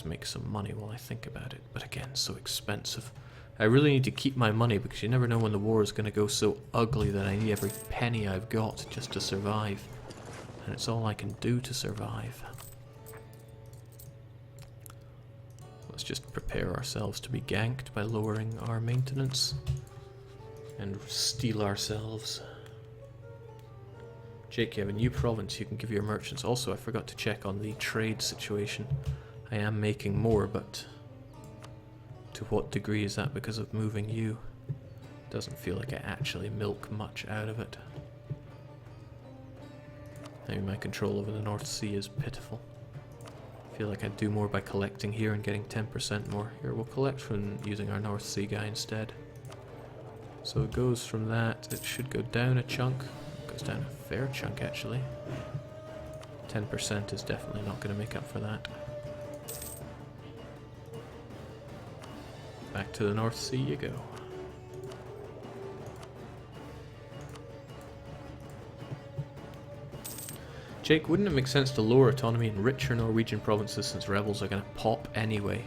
make some money while I think about it, but again, so expensive. I really need to keep my money because you never know when the war is going to go so ugly that I need every penny I've got just to survive. And it's all I can do to survive. Let's just prepare ourselves to be ganked by lowering our maintenance and steal ourselves. Jake, you have a new province you can give your merchants. Also, I forgot to check on the trade situation. I am making more, but to what degree is that because of moving you? Doesn't feel like I actually milk much out of it. Maybe my control over the North Sea is pitiful. I feel like I'd do more by collecting here and getting 10% more. Here, we'll collect from using our North Sea guy instead. So it goes from that, it should go down a chunk. It goes down a fair chunk actually. 10% is definitely not going to make up for that. Back to the North Sea you go. Jake, wouldn't it make sense to lower autonomy in richer Norwegian provinces since rebels are going to pop anyway?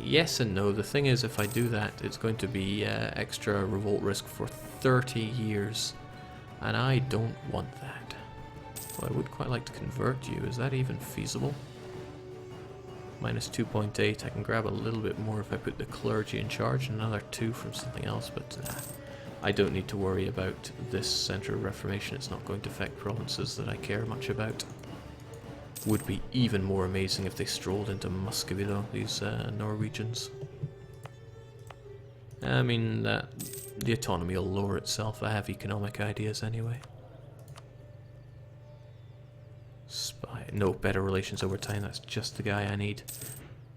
Yes and no. The thing is, if I do that, it's going to be extra revolt risk for 30 years. And I don't want that. Well, I would quite like to convert you. Is that even feasible? Minus 2.8. I can grab a little bit more if I put the clergy in charge, and another 2 from something else, but I don't need to worry about this Centre of Reformation. It's not going to affect provinces that I care much about. Would be even more amazing if they strolled into Muscovy though, these Norwegians. I mean, the autonomy will lower itself. I have economic ideas anyway. Spy. No, better relations over time. That's just the guy I need.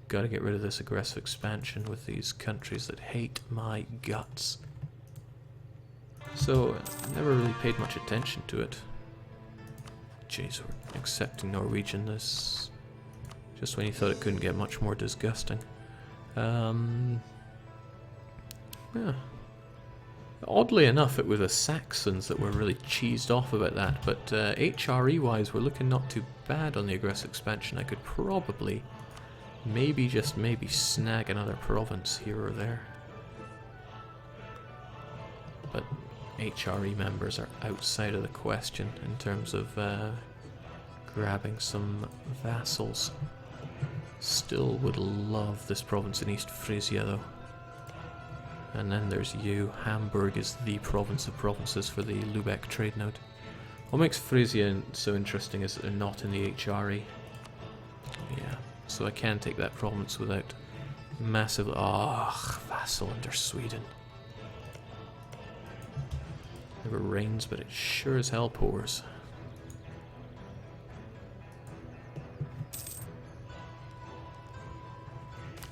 Gotta get rid of this aggressive expansion with these countries that hate my guts. So, never really paid much attention to it. Jeez, we're accepting Norwegian this just when you thought it couldn't get much more disgusting. Yeah. Oddly enough, it was the Saxons that were really cheesed off about that, but HRE-wise, we're looking not too bad on the aggressive expansion. I could probably, maybe, just maybe, snag another province here or there. But HRE members are outside of the question in terms of grabbing some vassals. Still would love this province in East Frisia though. And then there's you. Hamburg is the province of provinces for the Lubeck trade node. What makes Frisia so interesting is that they're not in the HRE. Yeah, so I can take that province without massive... vassal under Sweden. Never rains, but it sure as hell pours.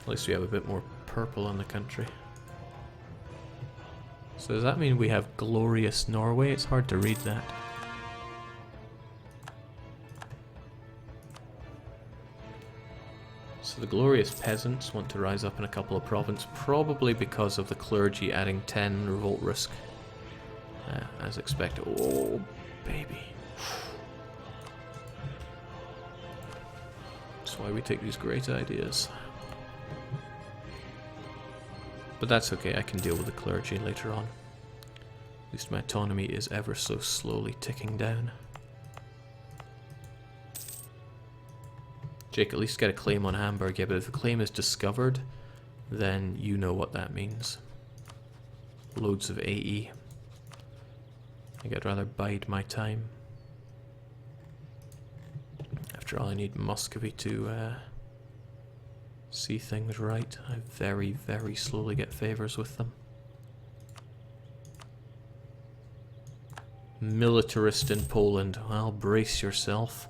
At least we have a bit more purple on the country. So does that mean we have glorious Norway? It's hard to read that. So the glorious peasants want to rise up in a couple of provinces, probably because of the clergy adding 10 revolt risk. As expected. Oh, baby. That's why we take these great ideas. But that's okay, I can deal with the clergy later on. At least my autonomy is ever so slowly ticking down. Jake, at least get a claim on Hamburg. Yeah, but if the claim is discovered, then you know what that means. Loads of AE. I think I'd rather bide my time. After all, I need Muscovy to see things right. I very, very slowly get favors with them. Militarist in Poland. Well, brace yourself.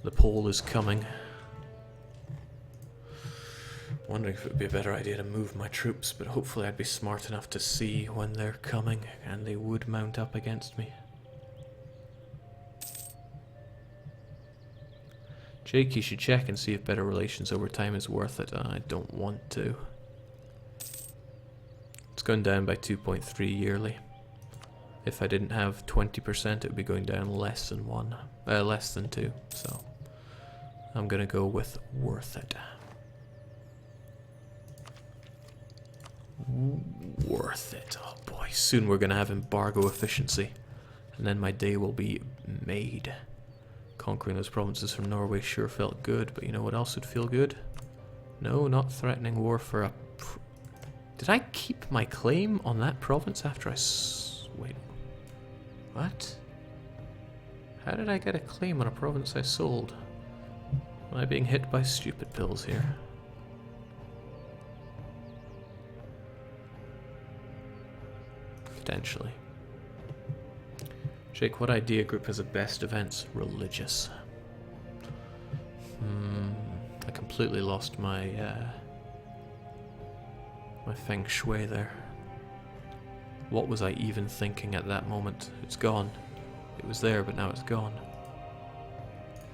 The Pole is coming. Wondering if it would be a better idea to move my troops, but hopefully I'd be smart enough to see when they're coming, and they would mount up against me. Jake, you should check and see if better relations over time is worth it. I don't want to. It's going down by 2.3 yearly. If I didn't have 20%, it would be going down less than 2, so I'm gonna go with worth it. Worth it. Oh boy, soon we're gonna have embargo efficiency. And then my day will be made. Conquering those provinces from Norway sure felt good, but you know what else would feel good? No, not threatening war for a... Did I keep my claim on that province after I wait. What? How did I get a claim on a province I sold? Am I being hit by stupid pills here? Potentially. Jake, what idea group has the best events? Religious. I completely lost my my feng shui there. What was I even thinking at that moment? It's gone. It was there, but now it's gone.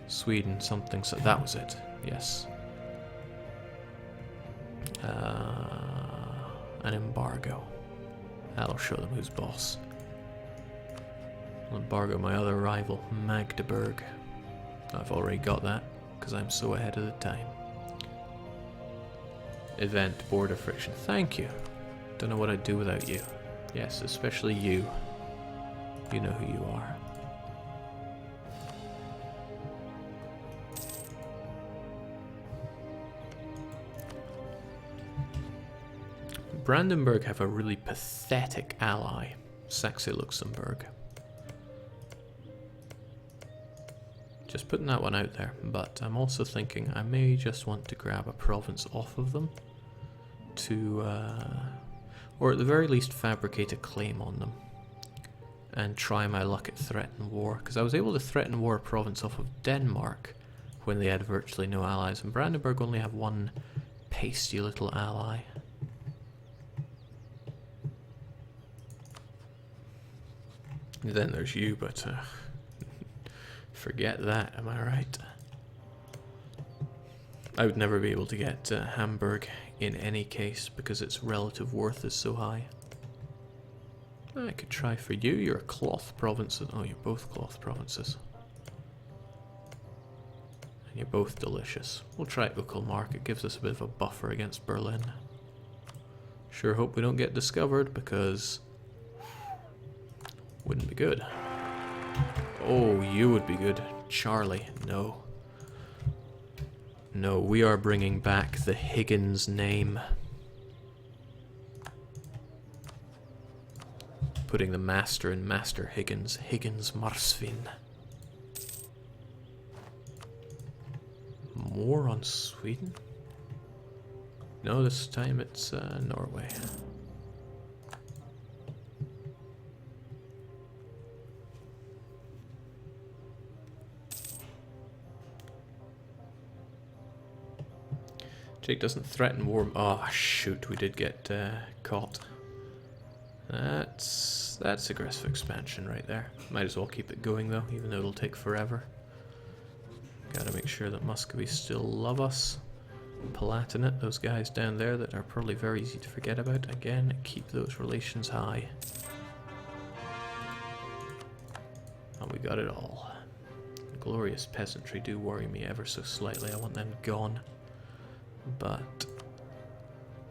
Sweden, something, so that was it. Yes. An embargo. That'll show them who's boss. I'll embargo my other rival, Magdeburg. I've already got that, because I'm so ahead of the time. Event, border friction. Thank you. Don't know what I'd do without you. Yes, especially you. You know who you are. Brandenburg have a really pathetic ally, Saxe-Luxembourg. Just putting that one out there, but I'm also thinking I may just want to grab a province off of them to, or at the very least fabricate a claim on them and try my luck at threaten war, because I was able to threaten war a province off of Denmark when they had virtually no allies, and Brandenburg only have one pasty little ally. Then there's you, but forget that, am I right? I would never be able to get Hamburg in any case because its relative worth is so high. I could try for you, you're a cloth province. Oh, you're both cloth provinces. And you're both delicious. We'll try Uckelmark, it gives us a bit of a buffer against Berlin. Sure hope we don't get discovered because... wouldn't be good. Oh, you would be good. Charlie, no. No, we are bringing back the Higgins name. Putting the master in Master Higgins. Higgins Marsvin. More on Sweden? No, this time it's Norway. Jake doesn't threaten war. Oh shoot, we did get caught. That's aggressive expansion right there. Might as well keep it going though, even though it'll take forever. Gotta make sure that Muscovy still love us. Palatinate, those guys down there that are probably very easy to forget about. Again, keep those relations high. And we got it all. Glorious peasantry do worry me ever so slightly. I want them gone. But,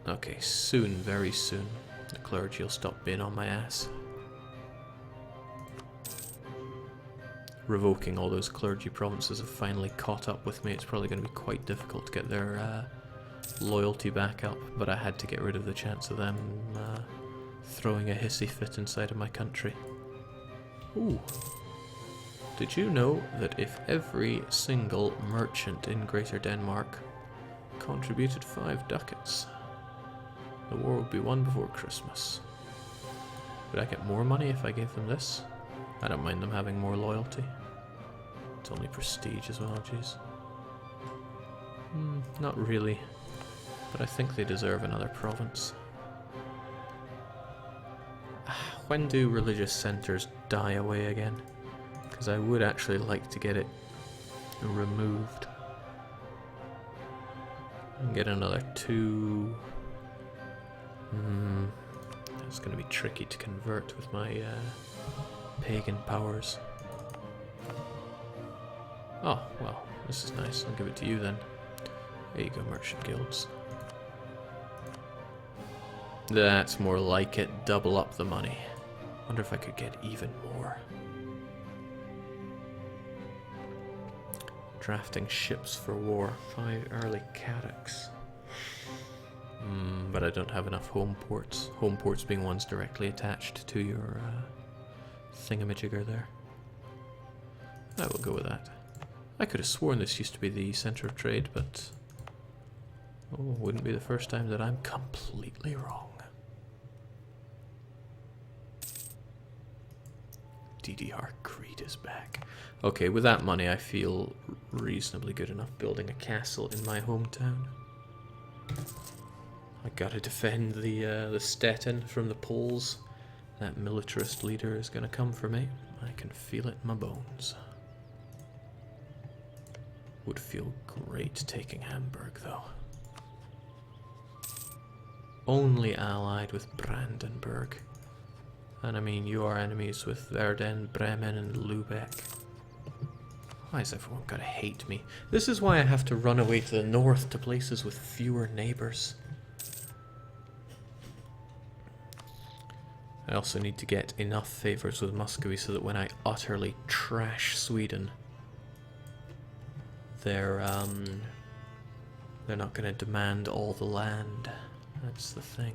okay, soon, very soon, the clergy will stop being on my ass. Revoking all those clergy provinces have finally caught up with me. It's probably going to be quite difficult to get their loyalty back up, but I had to get rid of the chance of them throwing a hissy fit inside of my country. Ooh. Did you know that if every single merchant in Greater Denmark contributed 5 ducats, the war would be won before Christmas? Would I get more money if I gave them this? I don't mind them having more loyalty. It's only prestige as well, jeez. Not really, but I think they deserve another province. When do religious centers die away again? Because I would actually like to get it removed. And get another 2. It's going to be tricky to convert with my pagan powers. Oh, well, This is nice. I'll give it to you then. There you go, merchant guilds. That's more like it. Double up the money. Wonder if I could get even more. Drafting ships for war. 5 early Carracks. But I don't have enough home ports. Home ports being ones directly attached to your thingamajigger there. I will go with that. I could have sworn this used to be the center of trade, but... oh, wouldn't be the first time that I'm completely wrong. DDR Creed is back. Okay, with that money I feel reasonably good enough building a castle in my hometown. I gotta defend the Stettin from the Poles. That militarist leader is gonna come for me. I can feel it in my bones. Would feel great taking Hamburg, though. Only allied with Brandenburg. And I mean, you are enemies with Verden, Bremen, and Lübeck. Why has everyone gotta hate me? This is why I have to run away to the north, to places with fewer neighbors. I also need to get enough favors with Muscovy so that when I utterly trash Sweden, they're not going to demand all the land. That's the thing.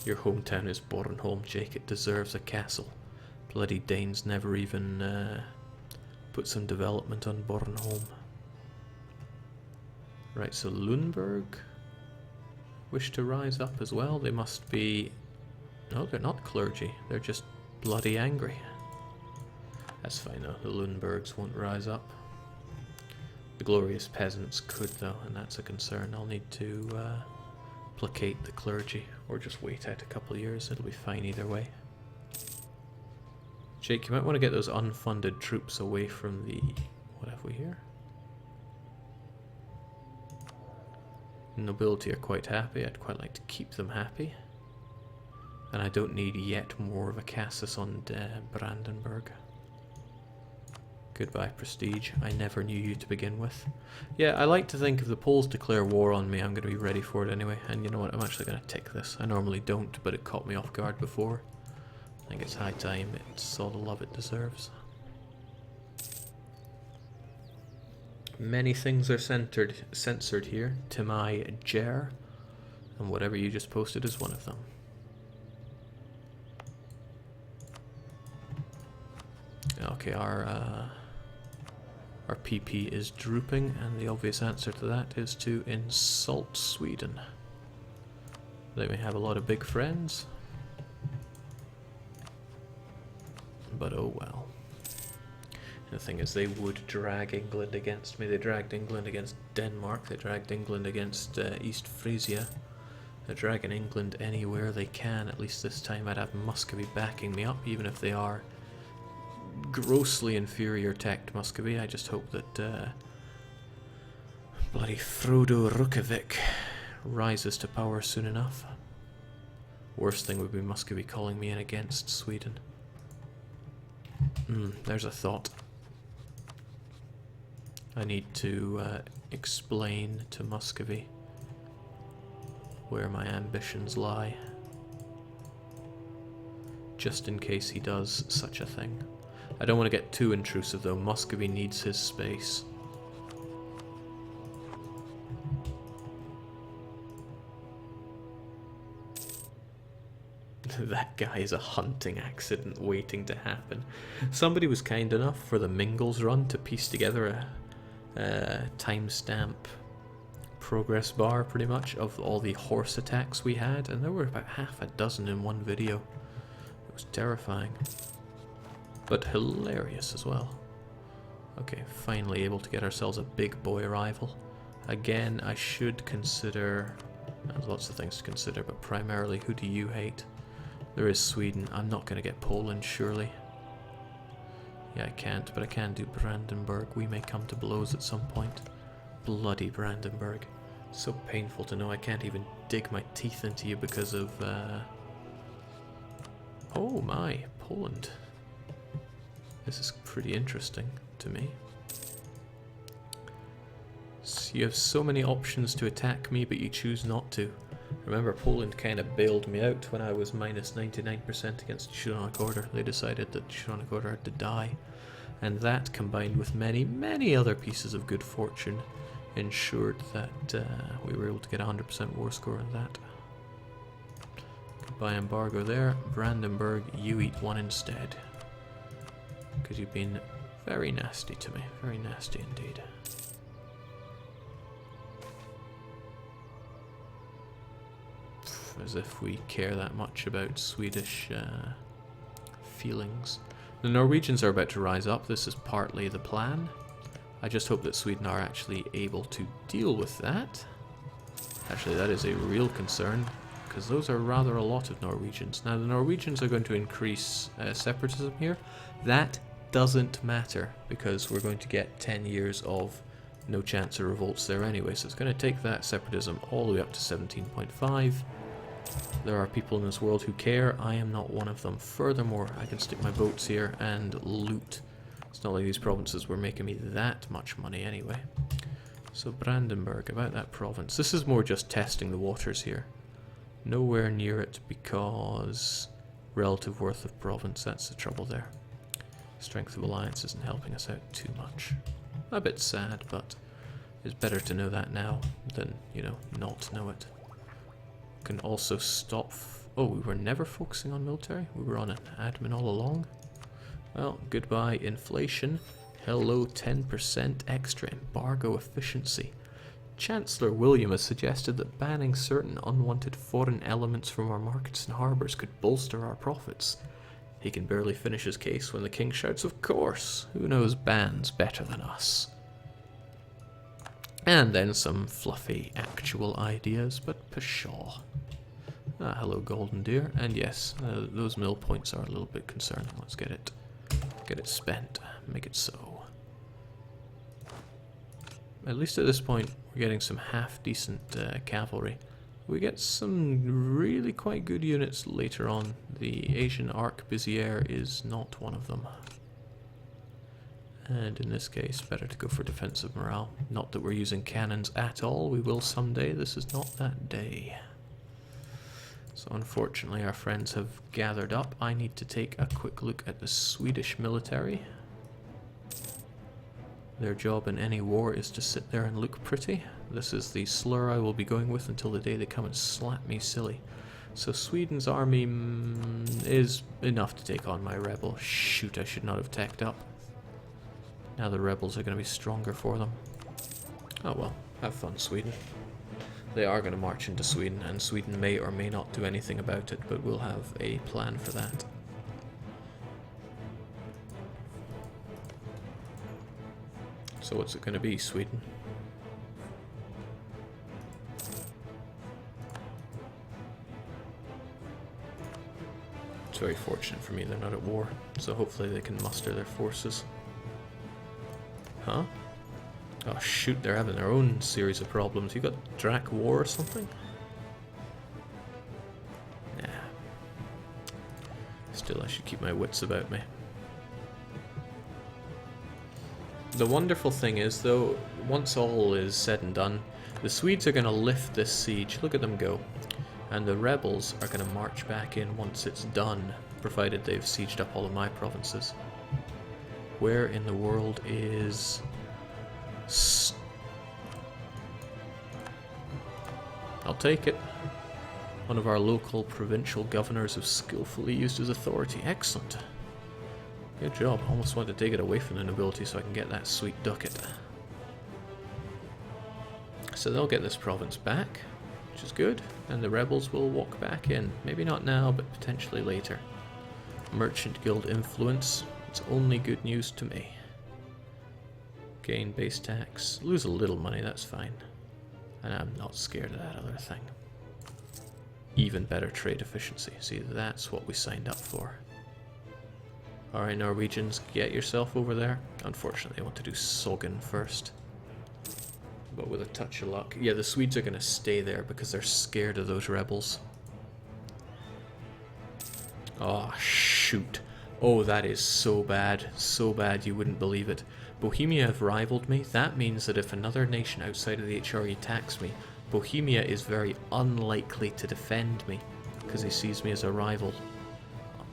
Your hometown is Bornholm, Jake. It deserves a castle. Bloody Danes never even put some development on Bornholm. Right, so Lüneburg wish to rise up as well. They must be... no, they're not clergy. They're just bloody angry. That's fine though. The Lüneburgs won't rise up. The glorious peasants could though, and that's a concern. I'll need to placate the clergy, or just wait out a couple of years. It'll be fine either way. Jake, you might want to get those unfunded troops away from the... what have we here? Nobility are quite happy. I'd quite like to keep them happy. And I don't need yet more of a Cassis on Brandenburg. Goodbye, prestige. I never knew you to begin with. Yeah, I like to think if the Poles declare war on me, I'm going to be ready for it anyway. And you know what, I'm actually going to tick this. I normally don't, but it caught me off guard before. I think it's high time. It's all the love it deserves. Many things are censored here. Timai Jer, and whatever you just posted is one of them. Okay, our PP is drooping, and the obvious answer to that is to insult Sweden. They may have a lot of big friends, but oh well. The thing is, they would drag England against me. They dragged England against Denmark. They dragged England against East Frisia. They're dragging England anywhere they can. At least this time I'd have Muscovy backing me up, even if they are grossly inferior tech Muscovy. I just hope that bloody Frodo Reykjavik rises to power soon enough. Worst thing would be Muscovy calling me in against Sweden. There's a thought. I need to explain to Muscovy where my ambitions lie, just in case he does such a thing. I don't want to get too intrusive though. Muscovy needs his space. That guy is a hunting accident waiting to happen. Somebody was kind enough for the Mingles run to piece together a timestamp progress bar, pretty much, of all the horse attacks we had, and there were about half a dozen in one video. It was terrifying, but hilarious as well. Okay, finally able to get ourselves a big boy rival. Again, I should consider... there's lots of things to consider, but primarily, who do you hate? There is Sweden. I'm not going to get Poland, surely. Yeah, I can't, but I can do Brandenburg. We may come to blows at some point. Bloody Brandenburg. So painful to know I can't even dig my teeth into you because of... oh my, Poland. This is pretty interesting to me. So you have so many options to attack me, but you choose not to. Remember, Poland kind of bailed me out when I was minus 99% against the Teutonic Order. They decided that the Teutonic Order had to die. And that, combined with many, many other pieces of good fortune, ensured that we were able to get a 100% war score on that. Goodbye embargo there. Brandenburg, you eat one instead. Because you've been very nasty to me. Very nasty indeed. As if we care that much about Swedish feelings. The Norwegians are about to rise up. This is partly the plan. I just hope that Sweden are actually able to deal with that. Actually, that is a real concern, because those are rather a lot of Norwegians. Now, the Norwegians are going to increase separatism here. That doesn't matter, because we're going to get 10 years of no chance of revolts there anyway. So it's going to take that separatism all the way up to 17.5. There are people in this world who care. I am not one of them. Furthermore, I can stick my boats here and loot. It's not like these provinces were making me that much money anyway. So Brandenburg, about that province. This is more just testing the waters here. Nowhere near it because relative worth of province, that's the trouble there. Strength of alliance isn't helping us out too much. A bit sad, but it's better to know that now than, you know, not know it. Can also stop... Oh, we were never focusing on military? We were on an admin all along? Well, goodbye inflation. Hello 10% extra embargo efficiency. Chancellor William has suggested that banning certain unwanted foreign elements from our markets and harbours could bolster our profits. He can barely finish his case when the king shouts, "Of course! Who knows bans better than us?" And then some fluffy actual ideas, but pshaw. Ah, hello golden deer. And yes, those mill points are a little bit concerning. Let's get it spent. Make it so. At least at this point, we're getting some half-decent cavalry. We get some really quite good units later on. The Asian Arquebusier is not one of them. And in this case, better to go for defensive morale. Not that we're using cannons at all. We will someday. This is not that day. So unfortunately, our friends have gathered up. I need to take a quick look at the Swedish military. Their job in any war is to sit there and look pretty. This is the slur I will be going with until the day they come and slap me silly. So Sweden's army is enough to take on my rebel. Shoot, I should not have tacked up. Now the rebels are going to be stronger for them. Oh well, have fun, Sweden. They are going to march into Sweden, and Sweden may or may not do anything about it, but we'll have a plan for that. So what's it going to be, Sweden? It's very fortunate for me they're not at war, so hopefully they can muster their forces. Huh? Oh shoot, they're having their own series of problems. You got Drac War or something? Nah. Still, I should keep my wits about me. The wonderful thing is, though, once all is said and done, the Swedes are going to lift this siege. Look at them go. And the rebels are going to march back in once it's done, provided they've sieged up all of my provinces. Where in the world is... I'll take it. One of our local provincial governors have skillfully used his authority. Excellent. Good job. Almost wanted to take it away from the nobility so I can get that sweet ducat. So they'll get this province back, which is good, and the rebels will walk back in. Maybe not now, but potentially later. Merchant Guild influence. It's only good news to me. Gain base tax. Lose a little money, that's fine. And I'm not scared of that other thing. Even better trade efficiency. See, that's what we signed up for. Alright, Norwegians, get yourself over there. Unfortunately, I want to do Sogn first. But with a touch of luck. Yeah, the Swedes are going to stay there because they're scared of those rebels. Oh, shoot. Oh, that is so bad. So bad you wouldn't believe it. Bohemia have rivaled me. That means that if another nation outside of the HRE attacks me, Bohemia is very unlikely to defend me because he sees me as a rival.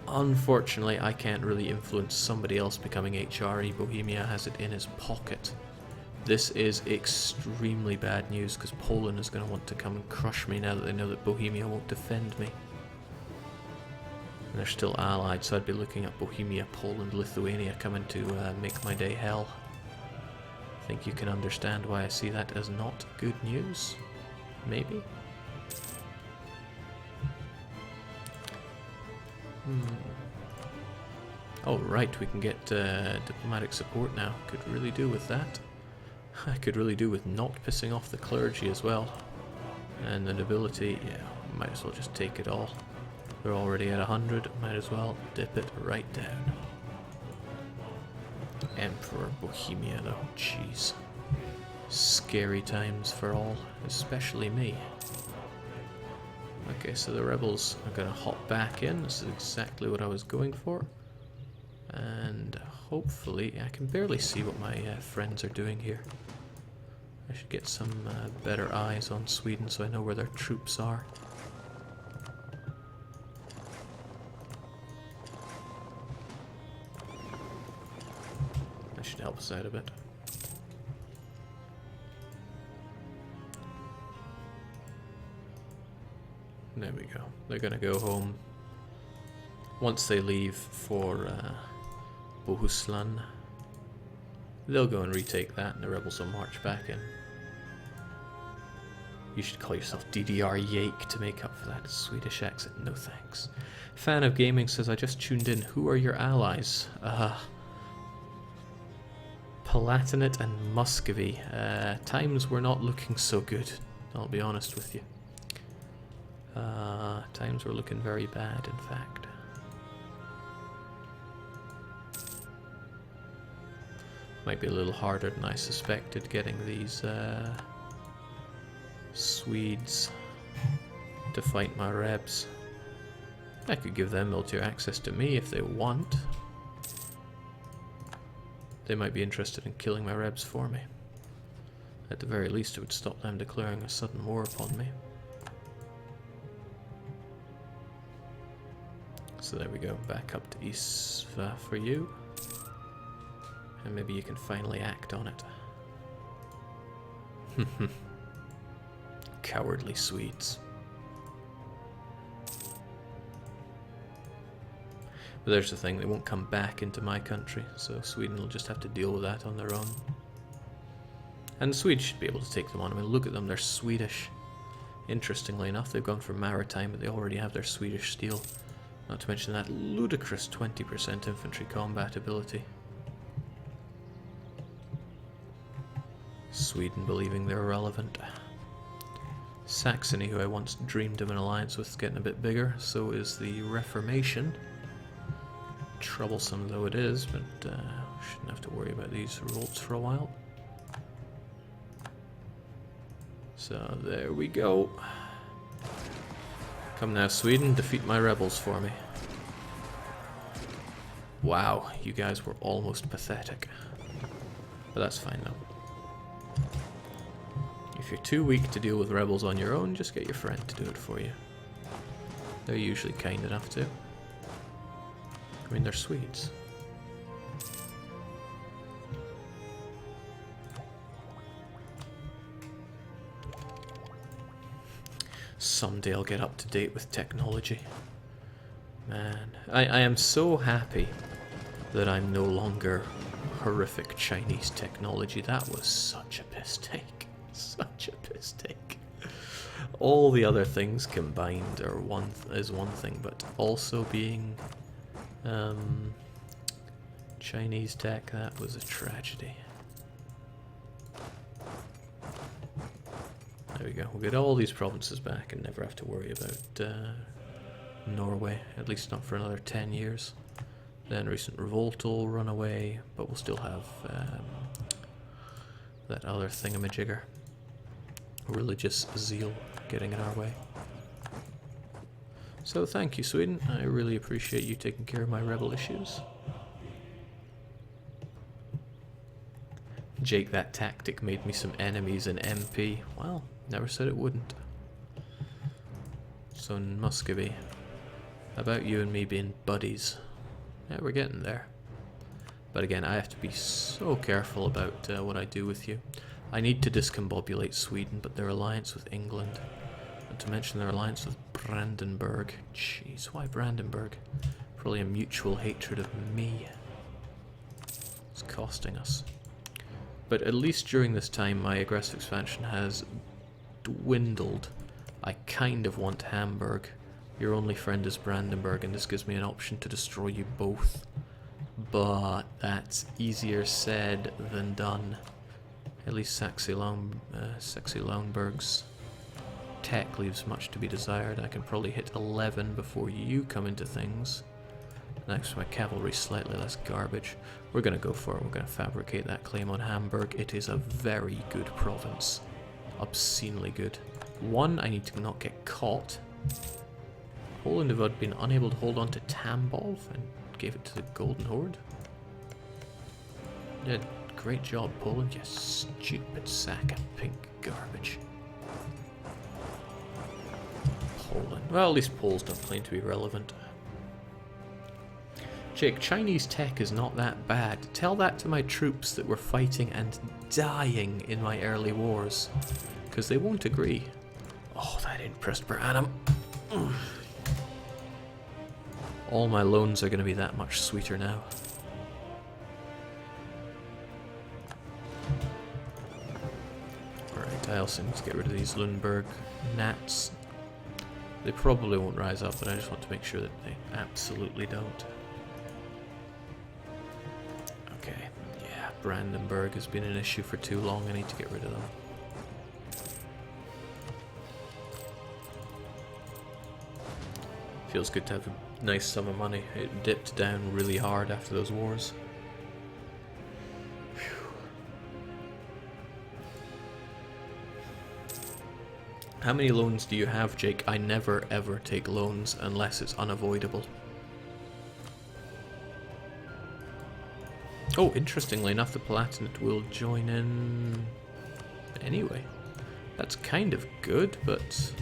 Unfortunately, I can't really influence somebody else becoming HRE. Bohemia has it in his pocket. This is extremely bad news because Poland is going to want to come and crush me now that they know that Bohemia won't defend me. And they're still allied, so I'd be looking at Bohemia, Poland, Lithuania coming to make my day hell. I think you can understand why I see that as not good news. Maybe? Oh right, we can get diplomatic support now. Could really do with that. I could really do with not pissing off the clergy as well. And the nobility, yeah, might as well just take it all. They're already at 100, might as well dip it right down. Emperor Bohemia though, jeez. Scary times for all, especially me. Okay, so the rebels are going to hop back in. This is exactly what I was going for. And hopefully, I can barely see what my friends are doing here. I should get some better eyes on Sweden so I know where their troops are. That should help us out a bit. There we go. They're gonna go home once they leave for Bohuslan. They'll go and retake that and the rebels will march back in. You should call yourself DDR Yake to make up for that Swedish accent. No thanks. Fan of Gaming says, I just tuned in. Who are your allies? Palatinate and Muscovy. Times were not looking so good, I'll be honest with you. Times were looking very bad, in fact. Might be a little harder than I suspected getting these Swedes to fight my rebs. I could give them military access to me if they want. They might be interested in killing my rebs for me. At the very least, it would stop them declaring a sudden war upon me. So there we go, back up to Isva for you. And maybe you can finally act on it. Cowardly Swedes. But there's the thing, they won't come back into my country, so Sweden will just have to deal with that on their own. And the Swedes should be able to take them on. I mean, look at them, they're Swedish. Interestingly enough, they've gone for maritime, but they already have their Swedish steel. Not to mention that ludicrous 20% infantry combat ability. Sweden believing they're irrelevant. Saxony, who I once dreamed of an alliance with, is getting a bit bigger. So is the Reformation. Troublesome though it is, but shouldn't have to worry about these revolts for a while. So there we go. Come now, Sweden, defeat my rebels for me. Wow, you guys were almost pathetic. But that's fine though. If you're too weak to deal with rebels on your own, just get your friend to do it for you. They're usually kind enough to. I mean, they're Swedes. Someday I'll get up to date with technology. Man, I am so happy that I'm no longer horrific Chinese technology. That was such a mistake. Such a mistake. All the other things combined are one thing, but also being Chinese tech, that was a tragedy. There we go. We'll get all these provinces back and never have to worry about Norway, at least not for another 10 years. Then recent revolt will run away, but we'll still have that other thingamajigger. Religious zeal getting in our way. So thank you, Sweden. I really appreciate you taking care of my rebel issues. Jake, that tactic made me some enemies in MP. Well, never said it wouldn't. So Muscovy, how about you and me being buddies? Yeah, we're getting there. But again, I have to be so careful about what I do with you. I need to discombobulate Sweden, but their alliance with England, not to mention their alliance with Brandenburg. Jeez, why Brandenburg? Probably a mutual hatred of me. It's costing us. But at least during this time, my aggressive expansion has dwindled. I kind of want Hamburg. Your only friend is Brandenburg, and this gives me an option to destroy you both. But that's easier said than done. At least Saxe-Lauenburg's tech leaves much to be desired. I can probably hit 11 before you come into things. Next, my cavalry slightly less garbage. We're going to go for it. We're going to fabricate that claim on Hamburg. It is a very good province. Obscenely good. One, I need to not get caught. Poland have been unable to hold on to Tambov and gave it to the Golden Horde. Yeah, great job, Poland, you stupid sack of pink garbage. Poland. Well, at least Poles don't claim to be relevant. Jake, Chinese tech is not that bad. Tell that to my troops that were fighting and dying in my early wars. Because they won't agree. Oh, that impressed per annum. All my loans are going to be that much sweeter now. Alright, I also need to get rid of these Lundberg gnats. They probably won't rise up, but I just want to make sure that they absolutely don't. Okay, yeah, Brandenburg has been an issue for too long. I need to get rid of them. Feels good to have a nice sum of money. It dipped down really hard after those wars. Whew. How many loans do you have, Jake? I never ever take loans unless it's unavoidable. Oh, interestingly enough, the Palatinate will join in anyway. That's kind of good, but...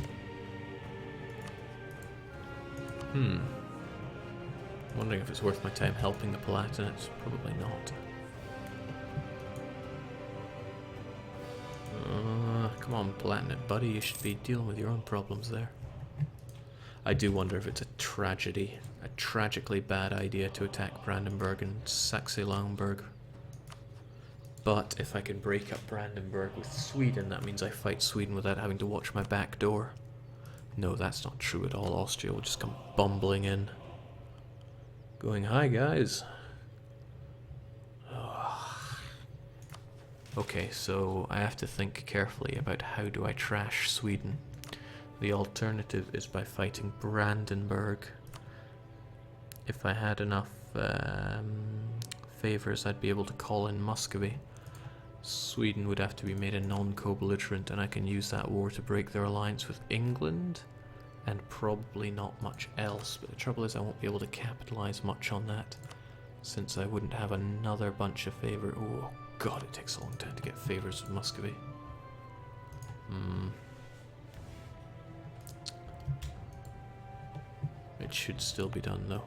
Wondering if it's worth my time helping the Palatinates. Probably not. Come on, Palatinate buddy, you should be dealing with your own problems there. I do wonder if it's a tragedy, a tragically bad idea to attack Brandenburg and Saxe-Lauenburg. But if I can break up Brandenburg with Sweden, that means I fight Sweden without having to watch my back door. No, that's not true at all. Austria will just come bumbling in. Going, hi guys. Oh. Okay, so I have to think carefully about how do I trash Sweden. The alternative is by fighting Brandenburg. If I had enough favors, I'd be able to call in Muscovy. Sweden would have to be made a non-co-belligerent, and I can use that war to break their alliance with England, and probably not much else. But the trouble is I won't be able to capitalize much on that, since I wouldn't have another bunch of favors. Oh god, it takes a long time to get favors with Muscovy. It should still be done though.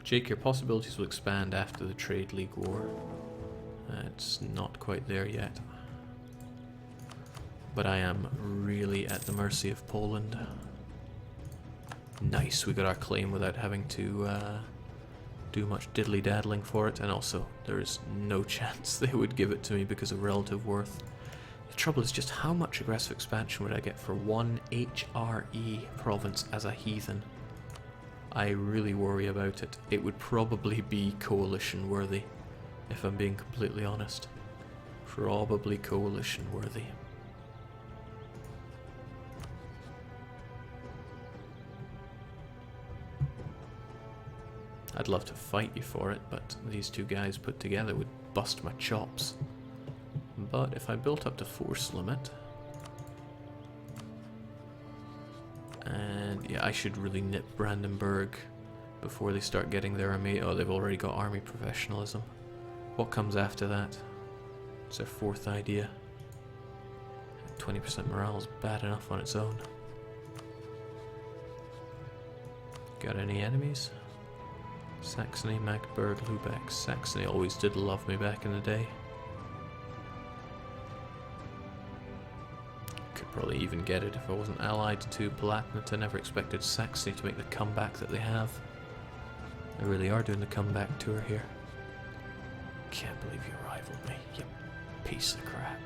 Jake, your possibilities will expand after the Trade League War. It's not quite there yet. But I am really at the mercy of Poland. Nice, we got our claim without having to do much diddly-daddling for it, and also there is no chance they would give it to me because of relative worth. The trouble is just how much aggressive expansion would I get for one HRE province as a heathen? I really worry about it. It would probably be coalition worthy, if I'm being completely honest. Probably coalition worthy. I'd love to fight you for it, but these two guys put together would bust my chops. But if I built up to force limit... And yeah, I should really nip Brandenburg before they start getting their army. Oh, they've already got army professionalism. What comes after that? It's their fourth idea. 20% morale is bad enough on its own. Got any enemies? Saxony, Magdeburg, Lubeck. Saxony always did love me back in the day. Could probably even get it if I wasn't allied to Palatinate. I never expected Saxony to make the comeback that they have. They really are doing the comeback tour here. Can't believe you rivaled me, you piece of crap.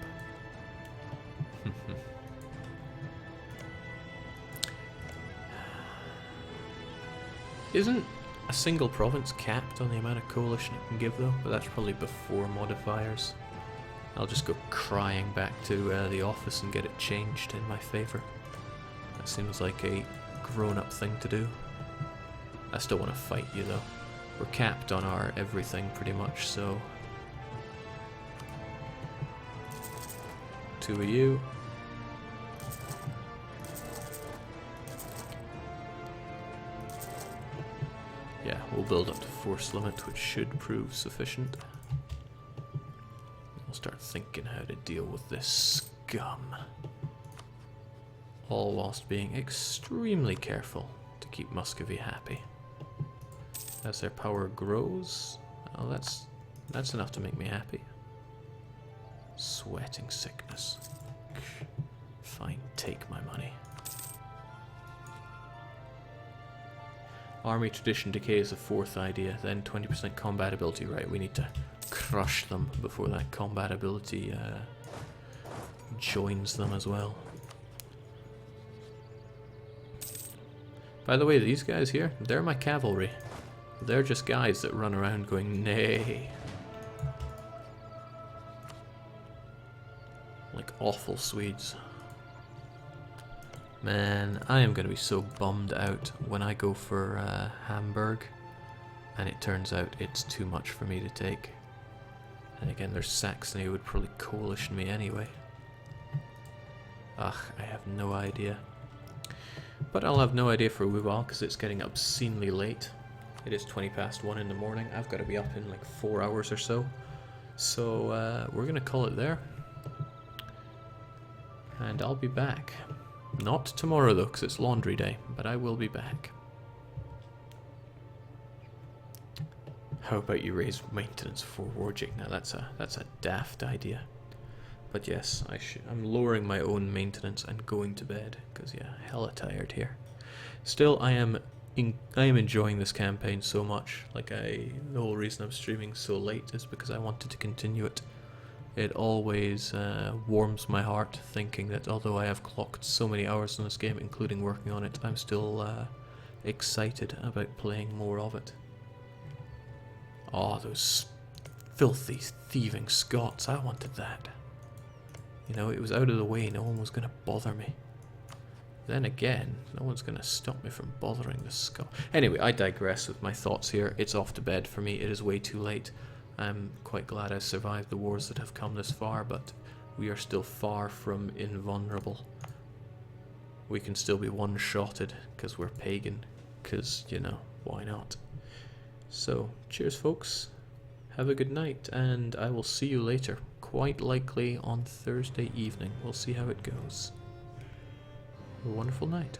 Isn't a single province capped on the amount of coalition it can give though? But that's probably before modifiers. I'll just go crying back to the office and get it changed in my favour. That seems like a grown-up thing to do. I still want to fight you though. We're capped on our everything pretty much, so... 2 of you. Yeah, we'll build up to force limit, which should prove sufficient. We'll start thinking how to deal with this scum. All whilst being extremely careful to keep Muscovy happy. As their power grows, well, that's enough to make me happy. Sweating sickness. Fine, take my money. Army tradition decay is the fourth idea, then 20% combat ability. Right, we need to crush them before that combat ability joins them as well. By the way, these guys here, they're my cavalry. They're just guys that run around going, nay. Like awful Swedes. Man, I am going to be so bummed out when I go for Hamburg and it turns out it's too much for me to take. And again, there's Saxony who would probably coalition me anyway. Ugh, I have no idea. But I'll have no idea for a wee while because it's getting obscenely late. It is 1:20 in the morning. I've got to be up in like 4 hours or so. So we're going to call it there. And I'll be back. Not tomorrow though, because it's laundry day, but I will be back. How about you raise maintenance for Warjig? Now that's a daft idea. But yes, I'm lowering my own maintenance and going to bed, because yeah, hella tired here. Still, I am enjoying this campaign so much. Like the whole reason I'm streaming so late is because I wanted to continue it. It always warms my heart thinking that although I have clocked so many hours in this game, including working on it, I'm still excited about playing more of it. Oh, those filthy, thieving Scots, I wanted that. You know, it was out of the way, no one was going to bother me. Then again, no one's going to stop me from bothering the Scots. Anyway, I digress with my thoughts here. It's off to bed for me, it is way too late. I'm quite glad I survived the wars that have come this far, but we are still far from invulnerable. We can still be one-shotted because we're pagan, because, you know, why not? So, cheers folks, have a good night, and I will see you later, quite likely on Thursday evening. We'll see how it goes. Have a wonderful night.